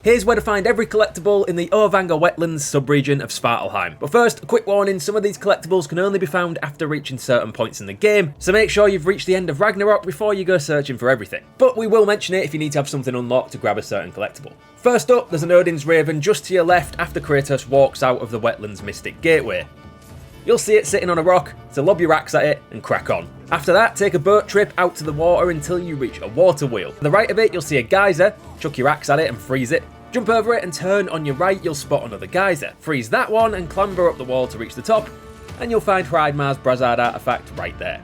Here's where to find every collectible in the Aurvangar Wetlands sub-region of Svartalfheim. But first, a quick warning, some of these collectibles can only be found after reaching certain points in the game, so make sure you've reached the end of Ragnarök before you go searching for everything. But we will mention it if you need to have something unlocked to grab a certain collectible. First up, there's an Odin's Raven just to your left after Kratos walks out of the Wetlands Mystic Gateway. You'll see it sitting on a rock, so lob your axe at it and crack on. After that, take a boat trip out to the water until you reach a water wheel. To the right of it, you'll see a geyser, chuck your axe at it and freeze it. Jump over it and turn on your right, you'll spot another geyser. Freeze that one and clamber up the wall to reach the top, and you'll find Hreidmar's Brazard artifact right there.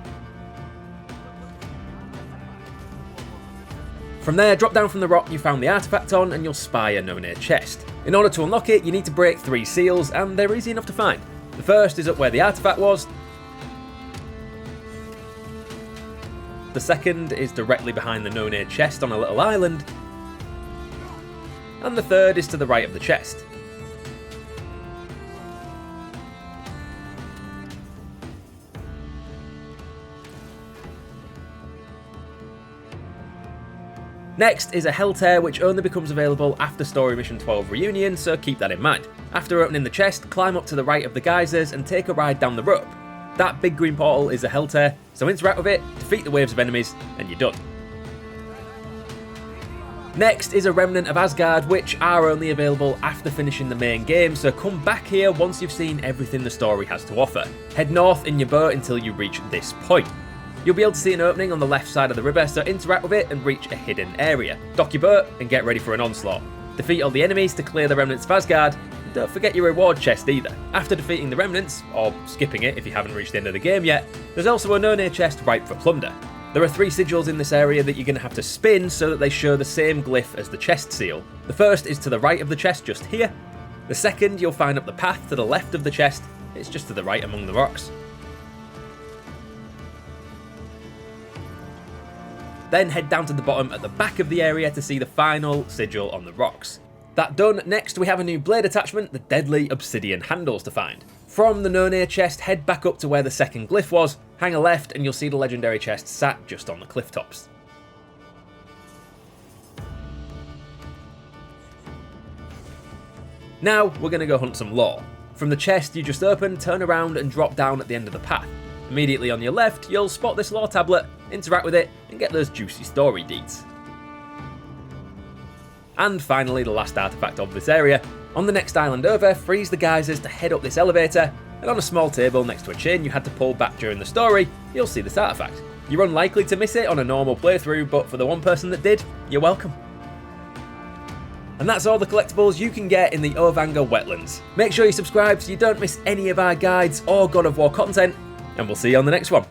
From there, drop down from the rock you found the artifact on and you'll spy a Nornir Chest. In order to unlock it, you need to break 3 seals, and they're easy enough to find. The first is up where the artifact was. The second is directly behind the Nornir Chest on a little island. And the third is to the right of the chest. Next is a Hell Tear, which only becomes available after Story Mission 12 Reunion, so keep that in mind. After opening the chest, climb up to the right of the geysers and take a ride down the rope. That big green portal is a Hell Tear, so interact with it, defeat the waves of enemies, and you're done. Next is a Remnant of Asgard, which are only available after finishing the main game, so come back here once you've seen everything the story has to offer. Head north in your boat until you reach this point. You'll be able to see an opening on the left side of the river, so interact with it and reach a hidden area. Dock your boat and get ready for an onslaught. Defeat all the enemies to clear the Remnants of Asgard, and don't forget your reward chest either. After defeating the Remnants, or skipping it if you haven't reached the end of the game yet, there's also a Nornir chest ripe for plunder. There are 3 sigils in this area that you're going to have to spin so that they show the same glyph as the chest seal. The first is to the right of the chest, just here. The second you'll find up the path to the left of the chest, it's just to the right among the rocks. Then head down to the bottom at the back of the area to see the final sigil on the rocks. That done, next we have a new blade attachment, the deadly obsidian handles to find. From the Nornir chest, head back up to where the second glyph was, hang a left and you'll see the legendary chest sat just on the cliff tops. Now we're going to go hunt some lore. From the chest you just opened, turn around and drop down at the end of the path. Immediately on your left, you'll spot this lore tablet, interact with it and get those juicy story deeds. And finally, the last artifact of this area. On the next island over, freeze the geysers to head up this elevator, and on a small table next to a chain you had to pull back during the story, you'll see this artifact. You're unlikely to miss it on a normal playthrough, but for the one person that did, you're welcome. And that's all the collectibles you can get in the Aurvangar Wetlands. Make sure you subscribe so you don't miss any of our guides or God of War content, and we'll see you on the next one.